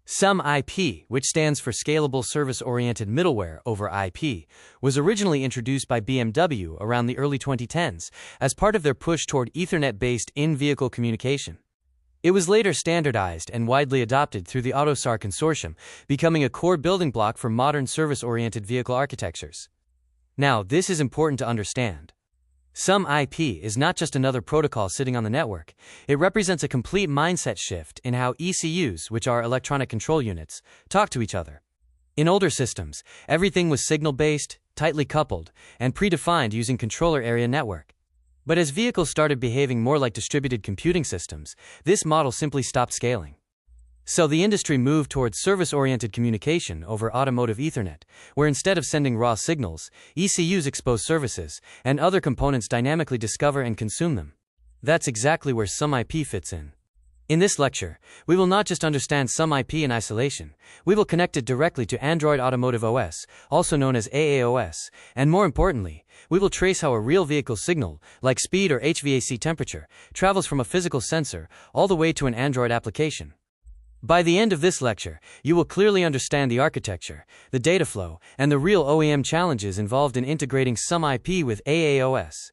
SomeIP, which stands for Scalable Service-Oriented Middleware over IP, was originally introduced by BMW around the early 2010s as part of their push toward Ethernet-based in-vehicle communication. It was later standardized and widely adopted through the AUTOSAR consortium, becoming a core building block for modern service-oriented vehicle architectures. Now, this is important to understand. SomeIP is not just another protocol sitting on the network. It represents a complete mindset shift in how ECUs, which are electronic control units, talk to each other. In older systems, everything was signal-based, tightly coupled, and predefined using controller area network. But as vehicles started behaving more like distributed computing systems, this model simply stopped scaling. So the industry moved towards service-oriented communication over Automotive Ethernet, where instead of sending raw signals, ECUs expose services, and other components dynamically discover and consume them. That's exactly where SomeIP fits in. In this lecture, we will not just understand SomeIP in isolation, we will connect it directly to Android Automotive OS, also known as AAOS, and more importantly, we will trace how a real vehicle signal, like speed or HVAC temperature, travels from a physical sensor all the way to an Android application. By the end of this lecture, you will clearly understand the architecture, the data flow, and the real OEM challenges involved in integrating SomeIP with AAOS.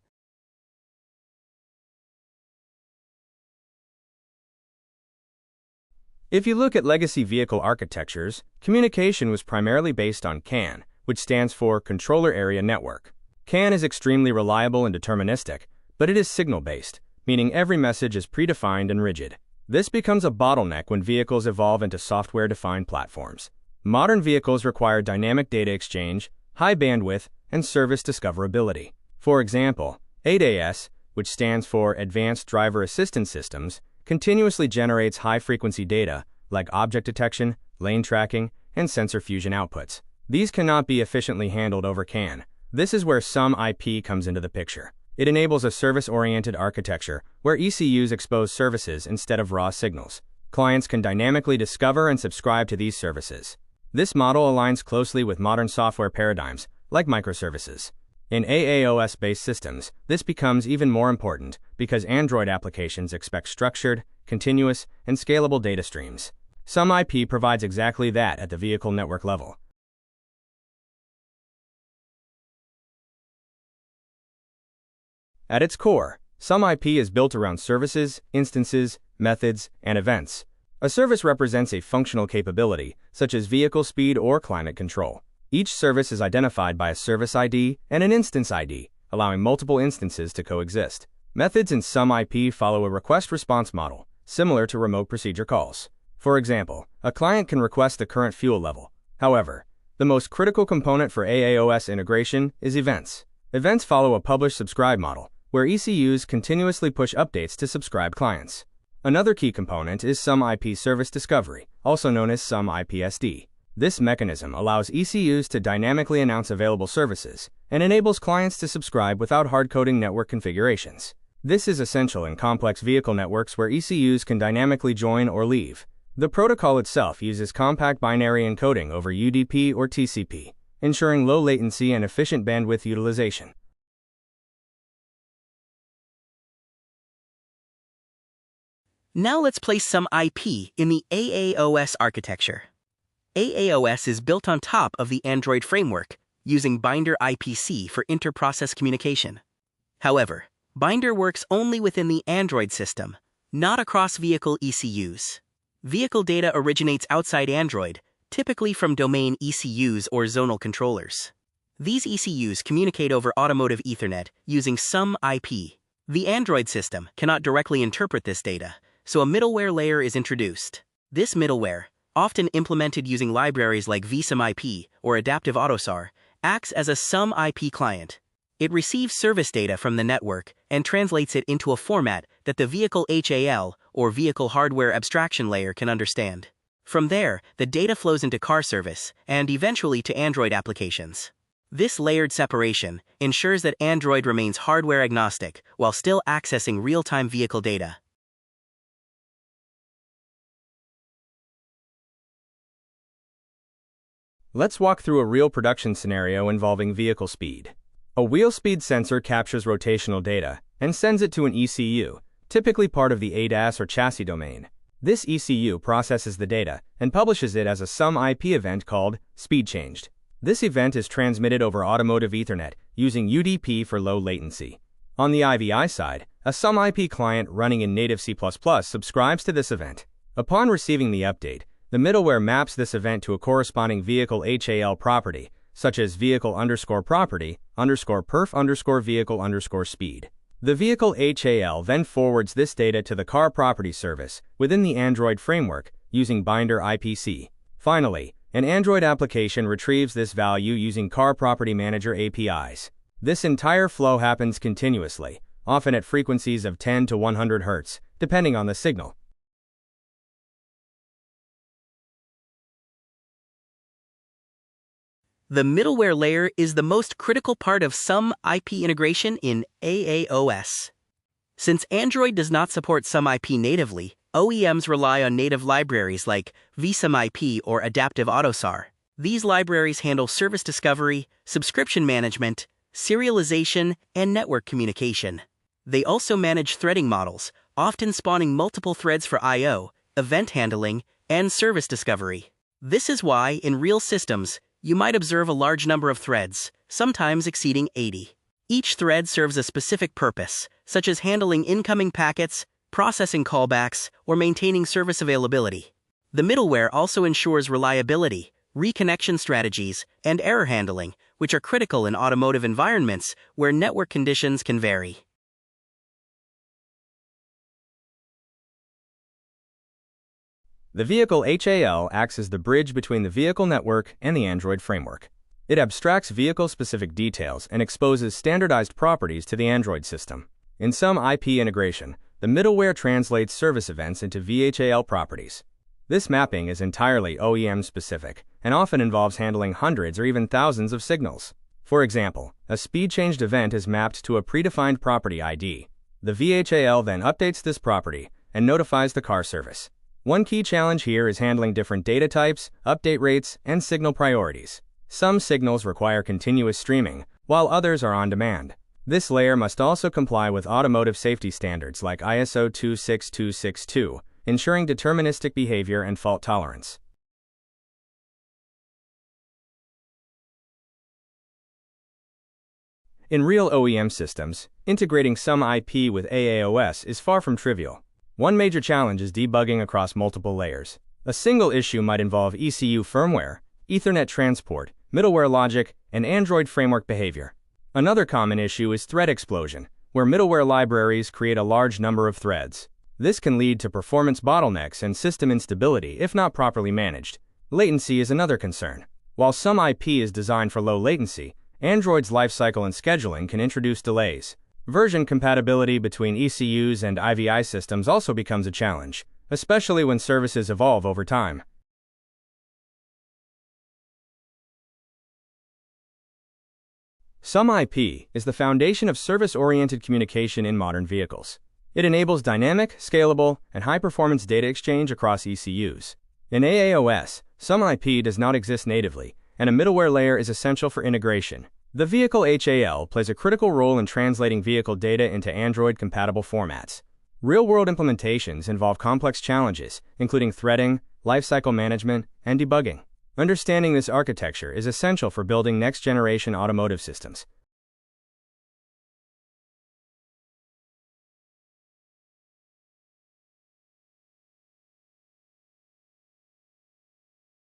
If you look at legacy vehicle architectures, communication was primarily based on CAN, which stands for Controller Area Network. CAN is extremely reliable and deterministic, but it is signal-based, meaning every message is predefined and rigid. This becomes a bottleneck when vehicles evolve into software-defined platforms. Modern vehicles require dynamic data exchange, high bandwidth, and service discoverability. For example, AAOS, which stands for Advanced Driver Assistance Systems, continuously generates high-frequency data, like object detection, lane tracking, and sensor fusion outputs. These cannot be efficiently handled over CAN. This is where SomeIP comes into the picture. It enables a service-oriented architecture where ECUs expose services instead of raw signals. Clients can dynamically discover and subscribe to these services. This model aligns closely with modern software paradigms, like microservices. In AAOS-based systems, this becomes even more important because Android applications expect structured, continuous, and scalable data streams. SomeIP provides exactly that at the vehicle network level. At its core, SomeIP is built around services, instances, methods, and events. A service represents a functional capability, such as vehicle speed or climate control. Each service is identified by a service ID and an instance ID, allowing multiple instances to coexist. Methods in SomeIP follow a request-response model, similar to remote procedure calls. For example, a client can request the current fuel level. However, the most critical component for AAOS integration is events. Events follow a publish-subscribe model, where ECUs continuously push updates to subscribed clients. Another key component is SomeIP Service Discovery, also known as SomeIP-SD. This mechanism allows ECUs to dynamically announce available services and enables clients to subscribe without hard-coding network configurations. This is essential in complex vehicle networks where ECUs can dynamically join or leave. The protocol itself uses compact binary encoding over UDP or TCP, ensuring low latency and efficient bandwidth utilization. Now let's place SomeIP in the AAOS architecture. AAOS is built on top of the Android framework, using Binder IPC for inter-process communication. However, Binder works only within the Android system, not across vehicle ECUs. Vehicle data originates outside Android, typically from domain ECUs or zonal controllers. These ECUs communicate over Automotive Ethernet using SomeIP. The Android system cannot directly interpret this data, so a middleware layer is introduced. This middleware, often implemented using libraries like vsomeip or Adaptive AUTOSAR, acts as a SomeIP client. It receives service data from the network and translates it into a format that the vehicle VHAL or Vehicle Hardware Abstraction Layer can understand. From there, the data flows into car service and eventually to Android applications. This layered separation ensures that Android remains hardware agnostic while still accessing real-time vehicle data. Let's walk through a real production scenario involving vehicle speed. A wheel speed sensor captures rotational data and sends it to an ECU, typically part of the ADAS or chassis domain. This ECU processes the data and publishes it as a SomeIP event called speedChanged. This event is transmitted over Automotive Ethernet using UDP for low latency. On the IVI side, a SomeIP client running in native C++ subscribes to this event. Upon receiving the update, the middleware maps this event to a corresponding vehicle VHAL property, such as vehicle_property_perf_vehicle_speed. The vehicle VHAL then forwards this data to the car property service within the Android framework using binder IPC. Finally, an Android application retrieves this value using Car Property Manager APIs. This entire flow happens continuously, often at frequencies of 10 to 100 Hz, depending on the signal. The middleware layer is the most critical part of SomeIP integration in AAOS. Since Android does not support SomeIP natively, OEMs rely on native libraries like vsomeip or Adaptive AUTOSAR. These libraries handle service discovery, subscription management, serialization, and network communication. They also manage threading models, often spawning multiple threads for I/O, event handling, and service discovery. This is why, in real systems, you might observe a large number of threads, sometimes exceeding 80. Each thread serves a specific purpose, such as handling incoming packets, processing callbacks, or maintaining service availability. The middleware also ensures reliability, reconnection strategies, and error handling, which are critical in automotive environments where network conditions can vary. The vehicle VHAL acts as the bridge between the vehicle network and the Android framework. It abstracts vehicle-specific details and exposes standardized properties to the Android system. In SomeIP integration, the middleware translates service events into VHAL properties. This mapping is entirely OEM-specific and often involves handling hundreds or even thousands of signals. For example, a speed-changed event is mapped to a predefined property ID. The VHAL then updates this property and notifies the car service. One key challenge here is handling different data types, update rates, and signal priorities. Some signals require continuous streaming, while others are on demand. This layer must also comply with automotive safety standards like ISO 26262, ensuring deterministic behavior and fault tolerance. In real OEM systems, integrating SomeIP with AAOS is far from trivial. One major challenge is debugging across multiple layers. A single issue might involve ECU firmware, Ethernet transport, middleware logic, and Android framework behavior. Another common issue is thread explosion, where middleware libraries create a large number of threads. This can lead to performance bottlenecks and system instability if not properly managed. Latency is another concern. While SomeIP is designed for low latency, Android's lifecycle and scheduling can introduce delays. Version compatibility between ECUs and IVI systems also becomes a challenge, especially when services evolve over time. SomeIP is the foundation of service-oriented communication in modern vehicles. It enables dynamic, scalable, and high-performance data exchange across ECUs. In AAOS, SomeIP does not exist natively, and a middleware layer is essential for integration. The vehicle VHAL plays a critical role in translating vehicle data into Android-compatible formats. Real-world implementations involve complex challenges, including threading, lifecycle management, and debugging. Understanding this architecture is essential for building next-generation automotive systems.